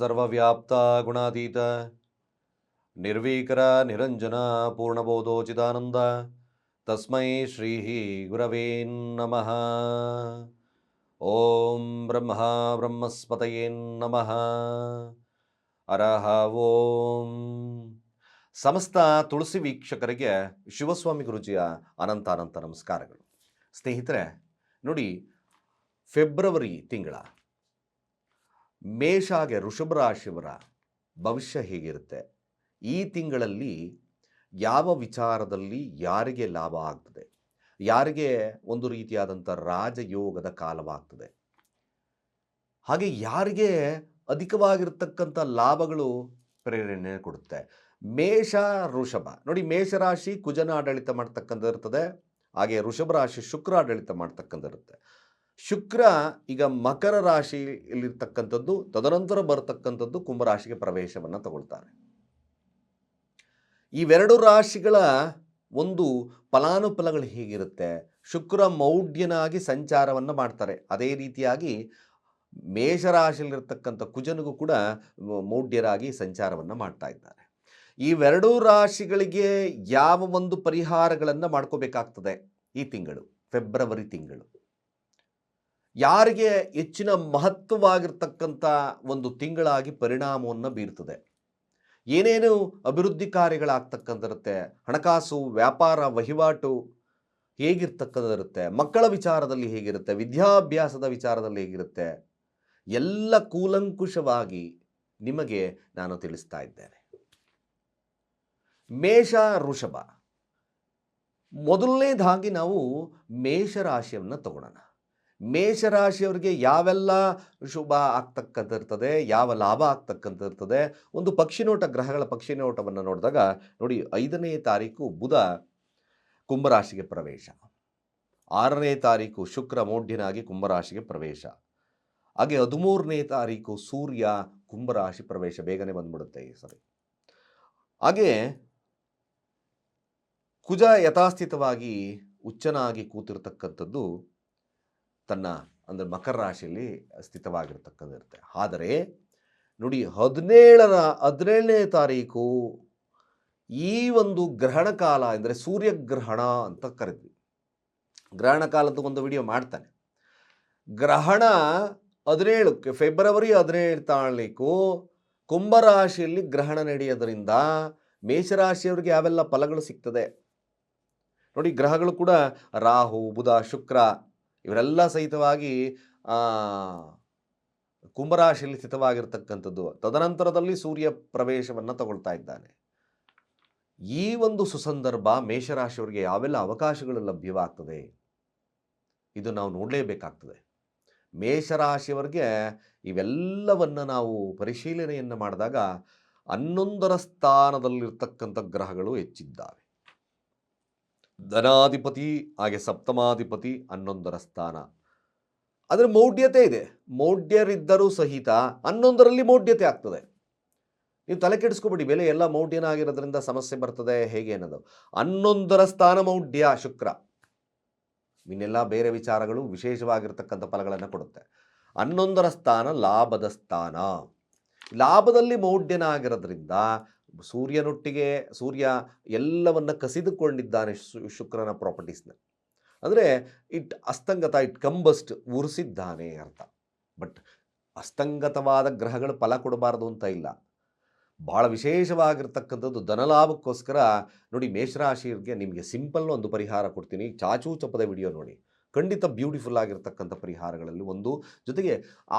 ಸರ್ವವ್ಯಾಪ್ತ ಗುಣಾತೀತ ನಿರ್ವೀಕರ ನಿರಂಜನ ಪೂರ್ಣಬೋಧೋಚಿದಾನಂದ ತಸ್ಮೈ ಶ್ರೀ ಗುರವೇ ನಮಃ. ಓಂ ಬ್ರಹ್ಮ ಬ್ರಹ್ಮಸ್ಪತಯೇ ನಮಃ. ಅರಹ ಓಂ. ಸಮಸ್ತ ತುಳಸಿ ವೀಕ್ಷಕರಿಗೆ ಶಿವಸ್ವಾಮಿ ಗುರುಜಿಯ ಅನಂತ ನಮಸ್ಕಾರಗಳು. ಸ್ನೇಹಿತರೆ ನೋಡಿ, ಫೆಬ್ರವರಿ ತಿಂಗಳ ಮೇಷಾಗೆ ವೃಷಭ ರಾಶಿಯವರ ಭವಿಷ್ಯ ಹೇಗಿರುತ್ತೆ, ಈ ತಿಂಗಳಲ್ಲಿ ಯಾವ ವಿಚಾರದಲ್ಲಿ ಯಾರಿಗೆ ಲಾಭ ಆಗ್ತದೆ, ಯಾರಿಗೆ ಒಂದು ರೀತಿಯಾದಂಥ ರಾಜಯೋಗದ ಕಾಲವಾಗ್ತದೆ, ಹಾಗೆ ಯಾರಿಗೆ ಅಧಿಕವಾಗಿರ್ತಕ್ಕಂಥ ಲಾಭಗಳು ಪ್ರೇರಣೆ ಕೊಡುತ್ತೆ. ಮೇಷ ವೃಷಭ ನೋಡಿ, ಮೇಷರಾಶಿ ಕುಜನ ಆಡಳಿತ ಮಾಡ್ತಕ್ಕಂಥ ಇರ್ತದೆ, ಹಾಗೆ ವೃಷಭ ರಾಶಿ ಶುಕ್ರ ಆಡಳಿತ ಮಾಡ್ತಕ್ಕಂಥ ಇರುತ್ತೆ. ಶುಕ್ರ ಈಗ ಮಕರ ರಾಶಿಯಲ್ಲಿರ್ತಕ್ಕಂಥದ್ದು, ತದನಂತರ ಬರತಕ್ಕಂಥದ್ದು ಕುಂಭರಾಶಿಗೆ ಪ್ರವೇಶವನ್ನು ತಗೊಳ್ತಾರೆ. ಇವೆರಡು ರಾಶಿಗಳ ಒಂದು ಫಲಾನುಫಲಗಳು ಹೇಗಿರುತ್ತೆ, ಶುಕ್ರ ಮೌಢ್ಯನಾಗಿ ಸಂಚಾರವನ್ನು ಮಾಡ್ತಾರೆ, ಅದೇ ರೀತಿಯಾಗಿ ಮೇಷರಾಶಿಯಲ್ಲಿರ್ತಕ್ಕಂಥ ಕುಜನಿಗೂ ಕೂಡ ಮೌಢ್ಯರಾಗಿ ಸಂಚಾರವನ್ನು ಮಾಡ್ತಾ ಇದ್ದಾರೆ. ಇವೆರಡೂ ರಾಶಿಗಳಿಗೆ ಯಾವ ಒಂದು ಪರಿಹಾರಗಳನ್ನು ಮಾಡ್ಕೋಬೇಕಾಗ್ತದೆ ಈ ತಿಂಗಳು, ಫೆಬ್ರವರಿ ತಿಂಗಳು ಯಾರಿಗೆ ಹೆಚ್ಚಿನ ಮಹತ್ವವಾಗಿರ್ತಕ್ಕಂಥ ಒಂದು ತಿಂಗಳಾಗಿ ಪರಿಣಾಮವನ್ನು ಬೀರ್ತದೆ. ಏನೇನು ಅಭಿವೃದ್ಧಿ ಕಾರ್ಯಗಳಾಗ್ತಕ್ಕಂಥಿರುತ್ತೆ, ಹಣಕಾಸು ವ್ಯಾಪಾರ ವಹಿವಾಟು ಹೇಗಿರ್ತಕ್ಕಂಥಿರುತ್ತೆ, ಮಕ್ಕಳ ವಿಚಾರದಲ್ಲಿ ಹೇಗಿರುತ್ತೆ, ವಿದ್ಯಾಭ್ಯಾಸದ ವಿಚಾರದಲ್ಲಿ ಹೇಗಿರುತ್ತೆ, ಎಲ್ಲ ಕೂಲಂಕುಷವಾಗಿ ನಿಮಗೆ ನಾನು ತಿಳಿಸ್ತಾ ಇದ್ದೇನೆ. ಮೇಷ ವೃಷಭ, ಮೊದಲನೇದಾಗಿ ನಾವು ಮೇಷರಾಶಿಯನ್ನು ತಗೊಳ್ಳೋಣ. ಮೇಷರಾಶಿಯವರಿಗೆ ಯಾವೆಲ್ಲ ಶುಭ ಆಗ್ತಕ್ಕಂಥಿರ್ತದೆ, ಯಾವ ಲಾಭ ಆಗ್ತಕ್ಕಂಥಿರ್ತದೆ, ಒಂದು ಪಕ್ಷಿನೋಟ, ಗ್ರಹಗಳ ಪಕ್ಷಿನೋಟವನ್ನು ನೋಡಿದಾಗ ನೋಡಿ, 5ನೇ ತಾರೀಕು ಬುಧ ಕುಂಭರಾಶಿಗೆ ಪ್ರವೇಶ, 6ನೇ ತಾರೀಕು ಶುಕ್ರ ಮೌಢ್ಯನಾಗಿ ಕುಂಭರಾಶಿಗೆ ಪ್ರವೇಶ, ಹಾಗೆ 13ನೇ ತಾರೀಕು ಸೂರ್ಯ ಕುಂಭರಾಶಿ ಪ್ರವೇಶ, ಬೇಗನೆ ಬಂದ್ಬಿಡುತ್ತೆ ಈ ಸರಿ. ಹಾಗೆ ಕುಜ ಯಥಾಸ್ಥಿತವಾಗಿ ಉಚ್ಚನಾಗಿ ಕೂತಿರ್ತಕ್ಕಂಥದ್ದು ತನ್ನ ಅಂದರೆ ಮಕರ ರಾಶಿಯಲ್ಲಿ ಸ್ಥಿತವಾಗಿರ್ತಕ್ಕಂಥಿರುತ್ತೆ. ಆದರೆ ನೋಡಿ, 17ನೇ ತಾರೀಕು ಈ ಒಂದು ಗ್ರಹಣ ಕಾಲ ಅಂದರೆ ಸೂರ್ಯಗ್ರಹಣ ಅಂತ ಕರಿದ್ವಿ. ಗ್ರಹಣ ಕಾಲದ ಒಂದು ವಿಡಿಯೋ ಮಾಡ್ತಾನೆ. ಗ್ರಹಣ 17ಕ್ಕೆ ಫೆಬ್ರವರಿ 17 ತಾರೀಕು ಕುಂಭರಾಶಿಯಲ್ಲಿ ಗ್ರಹಣ ನಡೆಯೋದ್ರಿಂದ ಮೇಷರಾಶಿಯವರಿಗೆ ಯಾವೆಲ್ಲ ಫಲಗಳು ಸಿಗ್ತದೆ ನೋಡಿ. ಗ್ರಹಗಳು ಕೂಡ ರಾಹು ಬುಧ ಶುಕ್ರ ಇವರೆಲ್ಲ ಸಹಿತವಾಗಿ ಕುಂಭರಾಶಿಯಲ್ಲಿ ಸ್ಥಿತವಾಗಿರ್ತಕ್ಕಂಥದ್ದು. ತದನಂತರದಲ್ಲಿ ಸೂರ್ಯ ಪ್ರವೇಶವನ್ನು ತಗೊಳ್ತಾ ಇದ್ದಾನೆ. ಈ ಒಂದು ಸುಸಂದರ್ಭ ಮೇಷರಾಶಿಯವರಿಗೆ ಯಾವೆಲ್ಲ ಅವಕಾಶಗಳು ಲಭ್ಯವಾಗ್ತದೆ ಇದು ನಾವು ನೋಡಲೇಬೇಕಾಗ್ತದೆ. ಮೇಷರಾಶಿಯವರಿಗೆ ಇವೆಲ್ಲವನ್ನು ನಾವು ಪರಿಶೀಲನೆಯನ್ನು ಮಾಡಿದಾಗ 11ರ ಸ್ಥಾನದಲ್ಲಿರ್ತಕ್ಕಂಥ ಗ್ರಹಗಳು ಹೆಚ್ಚಿದ್ದಾವೆ. ಧನಾಧಿಪತಿ ಹಾಗೆ ಸಪ್ತಮಾಧಿಪತಿ 11ರ ಸ್ಥಾನ, ಅದರ ಮೌಢ್ಯತೆ ಇದೆ. ಮೌಢ್ಯರಿದ್ದರೂ ಸಹಿತ 11ರಲ್ಲಿ ಮೌಢ್ಯತೆ ಆಗ್ತದೆ. ನೀವು ತಲೆ ಕೆಡಿಸ್ಕೊಬೇಡಿ, ಬೆಲೆ ಎಲ್ಲ ಮೌಢ್ಯನಾಗಿರೋದ್ರಿಂದ ಸಮಸ್ಯೆ ಬರ್ತದೆ ಹೇಗೆ ಅನ್ನೋದು. 11ರ ಸ್ಥಾನ ಮೌಢ್ಯ ಶುಕ್ರ, ಇನ್ನೆಲ್ಲ ಬೇರೆ ವಿಚಾರಗಳು ವಿಶೇಷವಾಗಿರ್ತಕ್ಕಂಥ ಫಲಗಳನ್ನು ಕೊಡುತ್ತೆ. 11ರ ಸ್ಥಾನ ಲಾಭದ ಸ್ಥಾನ, ಲಾಭದಲ್ಲಿ ಮೌಢ್ಯನಾಗಿರೋದ್ರಿಂದ ಸೂರ್ಯನೊಟ್ಟಿಗೆ ಸೂರ್ಯ ಎಲ್ಲವನ್ನ ಕಸಿದುಕೊಂಡಿದ್ದಾನೆ ಶುಕ್ರನ ಪ್ರಾಪರ್ಟೀಸ್ನ. ಅಂದರೆ ಅಸ್ತಂಗತ ಕಂಬಸ್ಟ್ ಉರಿಸಿದ್ದಾನೆ ಅರ್ಥ. ಬಟ್ ಅಸ್ತಂಗತವಾದ ಗ್ರಹಗಳು ಫಲ ಕೊಡಬಾರದು ಅಂತ ಇಲ್ಲ. ಭಾಳ ವಿಶೇಷವಾಗಿರ್ತಕ್ಕಂಥದ್ದು ಧನಲಾಭಕ್ಕೋಸ್ಕರ ನೋಡಿ, ಮೇಷರಾಶಿಯವರಿಗೆ ನಿಮಗೆ ಸಿಂಪಲ್ ಒಂದು ಪರಿಹಾರ ಕೊಡ್ತೀನಿ. ಚಾಚೂ ಚಪ್ಪದ ವಿಡಿಯೋ ನೋಡಿ, ಖಂಡಿತ ಬ್ಯೂಟಿಫುಲ್ ಆಗಿರ್ತಕ್ಕಂಥ ಪರಿಹಾರಗಳಲ್ಲಿ ಒಂದು. ಜೊತೆಗೆ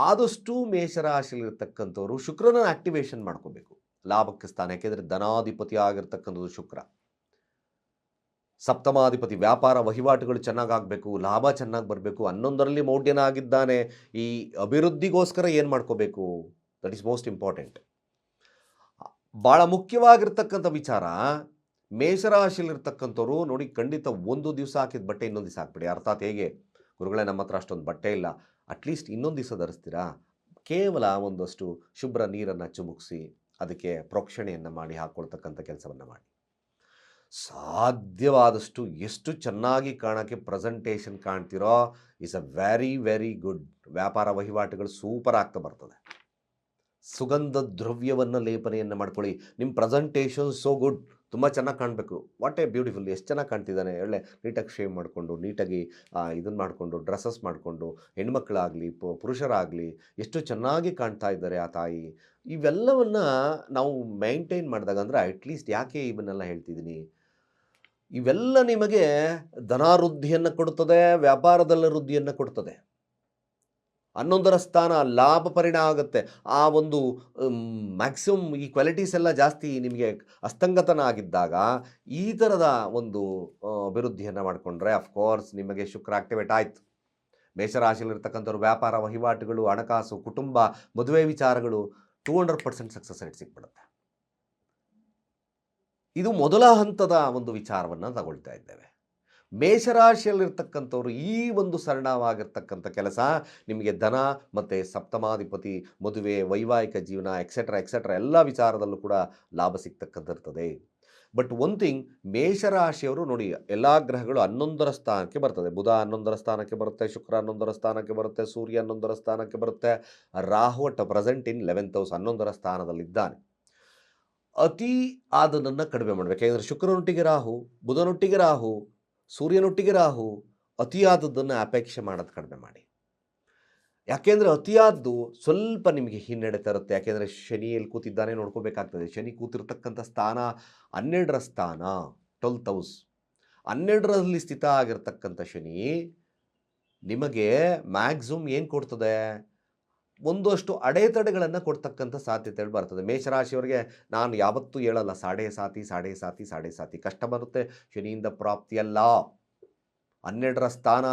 ಆದಷ್ಟು ಮೇಷರಾಶಿಯಲ್ಲಿರ್ತಕ್ಕಂಥವ್ರು ಶುಕ್ರನ ಆಕ್ಟಿವೇಶನ್ ಮಾಡ್ಕೋಬೇಕು ಲಾಭಕ್ಕೆ ಸ್ಥಾನ. ಯಾಕೆಂದರೆ ಧನಾಧಿಪತಿ ಆಗಿರ್ತಕ್ಕಂಥದ್ದು ಶುಕ್ರ, ಸಪ್ತಮಾಧಿಪತಿ, ವ್ಯಾಪಾರ ವಹಿವಾಟುಗಳು ಚೆನ್ನಾಗಾಗಬೇಕು, ಲಾಭ ಚೆನ್ನಾಗಿ ಬರಬೇಕು. 11ರಲ್ಲಿ ಮೌಢ್ಯನಾಗಿದ್ದಾನೆ. ಈ ಅಭಿವೃದ್ಧಿಗೋಸ್ಕರ ಏನು ಮಾಡ್ಕೋಬೇಕು, ದಟ್ ಈಸ್ ಮೋಸ್ಟ್ ಇಂಪಾರ್ಟೆಂಟ್. ಭಾಳ ಮುಖ್ಯವಾಗಿರ್ತಕ್ಕಂಥ ವಿಚಾರ, ಮೇಷರಾಶಿಯಲ್ಲಿರ್ತಕ್ಕಂಥವ್ರು ನೋಡಿ, ಖಂಡಿತ ಒಂದು ದಿವಸ ಹಾಕಿದ ಬಟ್ಟೆ ಇನ್ನೊಂದು ದಿವಸ ಹಾಕ್ಬಿಡಿ. ಅರ್ಥಾತ್ ಹೇಗೆ, ಗುರುಗಳೇ ನಮ್ಮ ಹತ್ರ ಅಷ್ಟೊಂದು ಬಟ್ಟೆ ಇಲ್ಲ, ಅಟ್ಲೀಸ್ಟ್ ಇನ್ನೊಂದು ದಿವಸ ಧರಿಸ್ತೀರಾ, ಕೇವಲ ಒಂದಷ್ಟು ಶುಭ್ರ ನೀರನ್ನು ಚುಮುಕಿಸಿ ಅದಕ್ಕೆ ಪ್ರೋಕ್ಷಣೆಯನ್ನು ಮಾಡಿ ಹಾಕ್ಕೊಳ್ತಕ್ಕಂಥ ಕೆಲಸವನ್ನು ಮಾಡಿ. ಸಾಧ್ಯವಾದಷ್ಟು ಎಷ್ಟು ಚೆನ್ನಾಗಿ ಕಾಣೋಕ್ಕೆ ಪ್ರೆಸೆಂಟೇಷನ್ ಕಾಣ್ತಿರೋ is a very very good. ವ್ಯಾಪಾರ ವಹಿವಾಟುಗಳು ಸೂಪರ್ ಆಗ್ತಾ ಬರ್ತದೆ. ಸುಗಂಧ ದ್ರವ್ಯವನ್ನು ಲೇಪನೆಯನ್ನು ಮಾಡ್ಕೊಳ್ಳಿ. ನಿಮ್ಮ ಪ್ರೆಸೆಂಟೇಷನ್ ಸೋ ಗುಡ್, ತುಂಬ ಚೆನ್ನಾಗಿ ಕಾಣಬೇಕು. ವಾಟ್ ಎ ಬ್ಯೂಟಿಫುಲ್, ಎಷ್ಟು ಚೆನ್ನಾಗಿ ಕಾಣ್ತಿದ್ದಾನೆ, ಒಳ್ಳೆ ನೀಟಾಗಿ ಶೇವ್ ಮಾಡಿಕೊಂಡು, ನೀಟಾಗಿ ಇದನ್ನು ಮಾಡಿಕೊಂಡು, ಡ್ರೆಸ್ಸಸ್ ಮಾಡಿಕೊಂಡು, ಹೆಣ್ಮಕ್ಳಾಗಲಿ ಪುರುಷರಾಗಲಿ ಎಷ್ಟು ಚೆನ್ನಾಗಿ ಕಾಣ್ತಾ ಇದ್ದಾರೆ ಆ ತಾಯಿ. ಇವೆಲ್ಲವನ್ನು ನಾವು ಮೇಂಟೈನ್ ಮಾಡಿದಾಗ, ಅಂದರೆ ಅಟ್ಲೀಸ್ಟ್ ಯಾಕೆ ಇವನ್ನೆಲ್ಲ ಹೇಳ್ತಿದ್ದೀನಿ, ಇವೆಲ್ಲ ನಿಮಗೆ ಧನಾವೃದ್ಧಿಯನ್ನು ಕೊಡುತ್ತದೆ, ವ್ಯಾಪಾರದಲ್ಲಿ ವೃದ್ಧಿಯನ್ನು ಕೊಡ್ತದೆ. 11ರ ಸ್ಥಾನ ಲಾಭ ಪರಿಣಾಮ ಆಗುತ್ತೆ. ಆ ಒಂದು ಮ್ಯಾಕ್ಸಿಮಮ್ ಈ ಕ್ವಾಲಿಟೀಸ್ ಎಲ್ಲ ಜಾಸ್ತಿ ನಿಮಗೆ ಅಸ್ತಂಗತನ ಆಗಿದ್ದಾಗ ಈ ಥರದ ಒಂದು ಅಭಿವೃದ್ಧಿಯನ್ನು ಮಾಡಿಕೊಂಡ್ರೆ ಅಫ್ಕೋರ್ಸ್ ನಿಮಗೆ ಶುಕ್ರ ಆಕ್ಟಿವೇಟ್ ಆಯಿತು. ಮೇಷರಾಶಿಯಲ್ಲಿರ್ತಕ್ಕಂಥವ್ರು ವ್ಯಾಪಾರ ವಹಿವಾಟುಗಳು, ಹಣಕಾಸು, ಕುಟುಂಬ, ಮದುವೆ ವಿಚಾರಗಳು 200% ಸಕ್ಸಸ್ ರೇಟ್ ಸಿಕ್ಬಿಡುತ್ತೆ. ಇದು ಮೊದಲ ಹಂತದ ಒಂದು ವಿಚಾರವನ್ನು ತಗೊಳ್ತಾ ಇದ್ದೇವೆ. ಮೇಷರಾಶಿಯಲ್ಲಿರ್ತಕ್ಕಂಥವ್ರು ಈ ಒಂದು ಸರಳವಾಗಿರ್ತಕ್ಕಂಥ ಕೆಲಸ ನಿಮಗೆ ಧನ ಮತ್ತು ಸಪ್ತಮಾಧಿಪತಿ, ಮದುವೆ, ವೈವಾಹಿಕ ಜೀವನ ಎಕ್ಸೆಟ್ರಾ ಎಲ್ಲ ವಿಚಾರದಲ್ಲೂ ಕೂಡ ಲಾಭ ಸಿಗ್ತಕ್ಕಂಥಿರ್ತದೆ. ಬಟ್ ಒನ್ ಥಿಂಗ್, ಮೇಷರಾಶಿಯವರು ನೋಡಿ, ಎಲ್ಲ ಗ್ರಹಗಳು 11ರ ಸ್ಥಾನಕ್ಕೆ ಬರ್ತದೆ. ಬುಧ 11ರ ಸ್ಥಾನಕ್ಕೆ ಬರುತ್ತೆ, ಶುಕ್ರ 11ರ ಸ್ಥಾನಕ್ಕೆ ಬರುತ್ತೆ, ಸೂರ್ಯ 11ರ ಸ್ಥಾನಕ್ಕೆ ಬರುತ್ತೆ, Rahu at present in 11th house 11ರ ಸ್ಥಾನದಲ್ಲಿದ್ದಾನೆ. ಅತಿ ಆದದನ್ನು ಕಡಿಮೆ ಮಾಡಬೇಕು. ಯಾಕೆಂದರೆ ಶುಕ್ರನೊಟ್ಟಿಗೆ ರಾಹು, ಬುಧನೊಟ್ಟಿಗೆ ರಾಹು, ಸೂರ್ಯನೊಟ್ಟಿಗೆ ರಾಹು, ಅತಿಯಾದದ್ದನ್ನು ಅಪೇಕ್ಷೆ ಮಾಡೋದು ಕಡಿಮೆ ಮಾಡಿ. ಯಾಕೆಂದರೆ ಅತಿಯಾದ್ದು ಸ್ವಲ್ಪ ನಿಮಗೆ ಹಿನ್ನಡೆ ತರುತ್ತೆ. ಯಾಕೆಂದರೆ ಶನಿಯಲ್ಲಿ ಕೂತಿದ್ದಾನೆ, ನೋಡ್ಕೋಬೇಕಾಗ್ತದೆ. ಶನಿ ಕೂತಿರ್ತಕ್ಕಂಥ ಸ್ಥಾನ 12ರ ಸ್ಥಾನ, 12th ಹೌಸ್. 12ರಲ್ಲಿ ಸ್ಥಿತ ಆಗಿರ್ತಕ್ಕಂಥ ಶನಿ ನಿಮಗೆ ಮ್ಯಾಕ್ಸಿಮಮ್ ಏನು ಕೊಡ್ತದೆ, ಒಂದಷ್ಟು ಅಡೆತಡೆಗಳನ್ನು ಕೊಡ್ತಕ್ಕಂಥ ಸಾಧ್ಯತೆಗಳು ಬರ್ತದೆ. ಮೇಷರಾಶಿಯವರಿಗೆ ನಾನು ಯಾವತ್ತೂ ಹೇಳಲ್ಲ ಸಾಡೆ ಸಾತಿ ಕಷ್ಟ ಬರುತ್ತೆ, ಶನಿಯಿಂದ ಪ್ರಾಪ್ತಿಯಲ್ಲ. 12ರ ಸ್ಥಾನ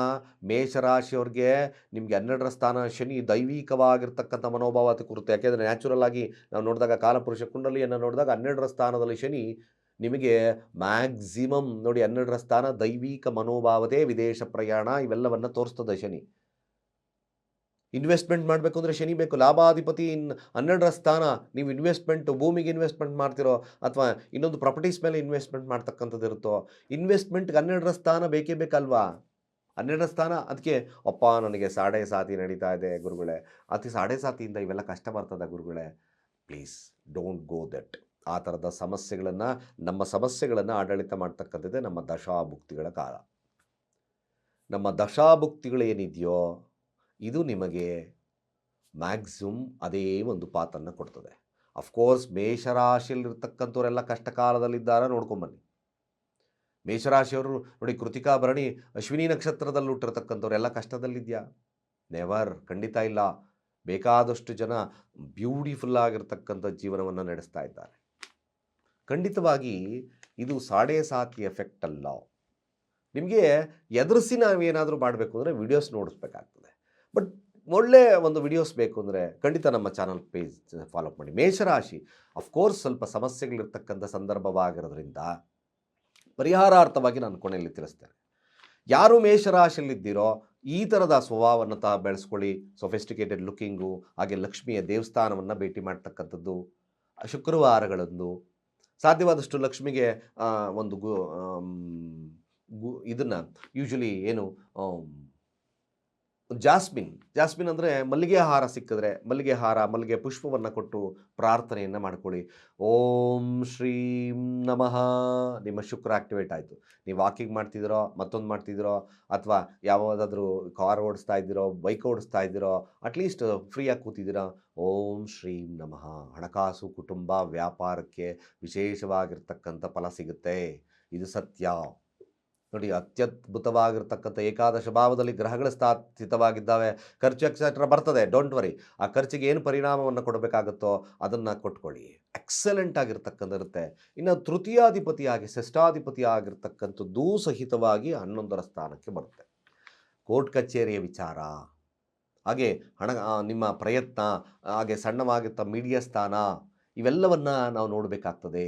ಮೇಷರಾಶಿಯವ್ರಿಗೆ, ನಿಮಗೆ 12ರ ಸ್ಥಾನ ಶನಿ ದೈವಿಕವಾಗಿರ್ತಕ್ಕಂಥ ಮನೋಭಾವತೆ ಕುರಿತು. ಯಾಕೆಂದರೆ ನ್ಯಾಚುರಲ್ ಆಗಿ ನಾವು ನೋಡಿದಾಗ ಕಾಲಪುರುಷ ಕುಂಡಲಿಯನ್ನು ನೋಡಿದಾಗ 12ರ ಸ್ಥಾನದಲ್ಲಿ ಶನಿ ನಿಮಗೆ ಮ್ಯಾಕ್ಸಿಮಮ್ ನೋಡಿ, 12ರ ಸ್ಥಾನ ದೈವಿಕ ಮನೋಭಾವತೆ, ವಿದೇಶ ಪ್ರಯಾಣ ಇವೆಲ್ಲವನ್ನು ತೋರಿಸ್ತದೆ ಶನಿ. ಇನ್ವೆಸ್ಟ್ಮೆಂಟ್ ಮಾಡಬೇಕು ಅಂದರೆ ಶನಿ ಬೇಕು. ಲಾಭಾಧಿಪತಿ 12ರ ಸ್ಥಾನ, ನೀವು ಇನ್ವೆಸ್ಟ್ಮೆಂಟು ಭೂಮಿಗೆ ಇನ್ವೆಸ್ಟ್ಮೆಂಟ್ ಮಾಡ್ತಿರೋ ಅಥವಾ ಇನ್ನೊಂದು ಪ್ರಾಪರ್ಟೀಸ್ ಮೇಲೆ ಇನ್ವೆಸ್ಟ್ಮೆಂಟ್ ಮಾಡ್ತಕ್ಕಂಥದ್ದು ಇರುತ್ತೋ, ಇನ್ವೆಸ್ಟ್ಮೆಂಟ್ಗೆ 12ರ ಸ್ಥಾನ ಬೇಕೇ ಬೇಕಲ್ವಾ. 12ರ ಸ್ಥಾನ, ಅದಕ್ಕೆ ಅಪ್ಪ ನನಗೆ ಸಾಡೆ ಸಾತಿ ನಡೀತಾ ಇದೆ ಗುರುಗಳೇ, ಸಾಡೆ ಸಾತಿಯಿಂದ ಇವೆಲ್ಲ ಕಷ್ಟ ಬರ್ತದೆ ಗುರುಗಳೇ. Please don't go that. ಆ ಥರದ ನಮ್ಮ ಸಮಸ್ಯೆಗಳನ್ನು ಆಡಳಿತ ಮಾಡ್ತಕ್ಕಂಥದ್ದೇ ನಮ್ಮ ದಶಾಭುಕ್ತಿಗಳ ಕಾಲ. ನಮ್ಮ ದಶಾಭುಕ್ತಿಗಳು ಏನಿದೆಯೋ ಇದು ನಿಮಗೆ ಮ್ಯಾಕ್ಸಿಮಮ್ ಅದೇ ಒಂದು ಪಾತನ್ನು ಕೊಡ್ತದೆ. ಅಫ್ಕೋರ್ಸ್ ಮೇಷರಾಶಿಯಲ್ಲಿರ್ತಕ್ಕಂಥವರೆಲ್ಲ ಕಷ್ಟ ಕಾಲದಲ್ಲಿದ್ದಾರೆ, ನೋಡ್ಕೊಂಬನ್ನಿ. ಮೇಷರಾಶಿಯವರು ನೋಡಿ, ಕೃತಿಕಾ, ಭರಣಿ, ಅಶ್ವಿನಿ ನಕ್ಷತ್ರದಲ್ಲಿ ಹುಟ್ಟಿರ್ತಕ್ಕಂಥವರೆಲ್ಲ ಕಷ್ಟದಲ್ಲಿದೆಯಾ? ನೆವರ್, ಖಂಡಿತ ಇಲ್ಲ. ಬೇಕಾದಷ್ಟು ಜನ ಬ್ಯೂಟಿಫುಲ್ ಆಗಿರ್ತಕ್ಕಂಥ ಜೀವನವನ್ನು ನಡೆಸ್ತಾ ಇದ್ದಾರೆ. ಖಂಡಿತವಾಗಿ ಇದು ಸಾಡೆ ಸಾತಿ ಎಫೆಕ್ಟ್ ಅಲ್ಲ. ನಿಮಗೆ ಎದುರಿಸಿ ನಾವೇನಾದರೂ ಮಾಡಬೇಕು ಅಂದರೆ ವಿಡಿಯೋಸ್ ನೋಡಿಸ್ಬೇಕಾಗ್ತದೆ. ಬಟ್ ಒಳ್ಳೆಯ ಒಂದು ವಿಡಿಯೋಸ್ ಬೇಕು ಅಂದರೆ ಖಂಡಿತ ನಮ್ಮ ಚಾನಲ್ ಪೇಜ್ ಫಾಲೋ ಮಾಡಿ. ಮೇಷರಾಶಿ ಅಫ್ಕೋರ್ಸ್ ಸ್ವಲ್ಪ ಸಮಸ್ಯೆಗಳಿರ್ತಕ್ಕಂಥ ಸಂದರ್ಭವಾಗಿರೋದ್ರಿಂದ ಪರಿಹಾರಾರ್ಥವಾಗಿ ನಾನು ಕೊನೆಯಲ್ಲಿ ತಿಳಿಸ್ತೇನೆ. ಯಾರು ಮೇಷರಾಶಿಯಲ್ಲಿದ್ದೀರೋ ಈ ಥರದ ಸ್ವಭಾವವನ್ನು ಬೆಳೆಸ್ಕೊಳ್ಳಿ. ಸೊಫಿಸ್ಟಿಕೇಟೆಡ್ ಲುಕ್ಕಿಂಗು, ಹಾಗೆ ಲಕ್ಷ್ಮಿಯ ದೇವಸ್ಥಾನವನ್ನು ಭೇಟಿ ಮಾಡ್ತಕ್ಕಂಥದ್ದು, ಶುಕ್ರವಾರಗಳಂದು ಸಾಧ್ಯವಾದಷ್ಟು ಲಕ್ಷ್ಮಿಗೆ ಒಂದು ಇದನ್ನು ಯೂಶಲಿ ಏನು ಜಾಸ್ಮಿನ್ ಅಂದರೆ ಮಲ್ಲಿಗೆ ಹಾರ ಸಿಕ್ಕಿದ್ರೆ ಮಲ್ಲಿಗೆ ಪುಷ್ಪವನ್ನು ಕೊಟ್ಟು ಪ್ರಾರ್ಥನೆಯನ್ನು ಮಾಡ್ಕೊಳ್ಳಿ. ಓಂ ಶ್ರೀಂ ನಮಃ. ನಿಮ್ಮ ಶುಕ್ರ ಆಕ್ಟಿವೇಟ್ ಆಯಿತು. ನೀವು ವಾಕಿಂಗ್ ಮಾಡ್ತಿದ್ದೀರೋ, ಮತ್ತೊಂದು ಮಾಡ್ತಿದ್ದೀರೋ, ಅಥವಾ ಯಾವುದಾದ್ರೂ ಕಾರ್ ಓಡಿಸ್ತಾ ಇದ್ದೀರೋ, ಬೈಕ್ ಓಡಿಸ್ತಾ ಇದ್ದೀರೋ, ಅಟ್ಲೀಸ್ಟ್ ಫ್ರೀಯಾಗಿ ಕೂತಿದ್ದೀರಾ, ಓಂ ಶ್ರೀಂ ನಮಃ. ಹಣಕಾಸು, ಕುಟುಂಬ, ವ್ಯಾಪಾರಕ್ಕೆ ವಿಶೇಷವಾಗಿರ್ತಕ್ಕಂಥ ಫಲ ಸಿಗುತ್ತೆ. ಇದು ಸತ್ಯ. ನೋಡಿ, ಅತ್ಯದ್ಭುತವಾಗಿರ್ತಕ್ಕಂಥ ಏಕಾದಶ ಭಾವದಲ್ಲಿ ಗ್ರಹಗಳ ಸ್ಥಿತವಾಗಿದ್ದಾವೆ. ಖರ್ಚು ಎಕ್ಸೆಟ್ರಾ ಬರ್ತದೆ, ಡೋಂಟ್ ವರಿ. ಆ ಖರ್ಚಿಗೆ ಏನು ಪರಿಣಾಮವನ್ನು ಕೊಡಬೇಕಾಗುತ್ತೋ ಅದನ್ನು ಕೊಟ್ಕೊಳ್ಳಿ. ಎಕ್ಸಲೆಂಟ್ ಆಗಿರ್ತಕ್ಕಂಥ ಇರುತ್ತೆ. ಇನ್ನು ತೃತೀಯಾಧಿಪತಿಯಾಗಿ ಷಷ್ಠಾಧಿಪತಿ ಆಗಿರ್ತಕ್ಕಂಥದ್ದೂ ಸಹಿತವಾಗಿ 11ರ ಸ್ಥಾನಕ್ಕೆ ಬರುತ್ತೆ. ಕೋರ್ಟ್ ಕಚೇರಿಯ ವಿಚಾರ, ಹಾಗೆ ನಿಮ್ಮ ಪ್ರಯತ್ನ, ಹಾಗೆ ಸಣ್ಣವಾಗಿರ್ತ ಮೀಡಿಯಾ ಸ್ಥಾನ, ಇವೆಲ್ಲವನ್ನು ನಾವು ನೋಡಬೇಕಾಗ್ತದೆ.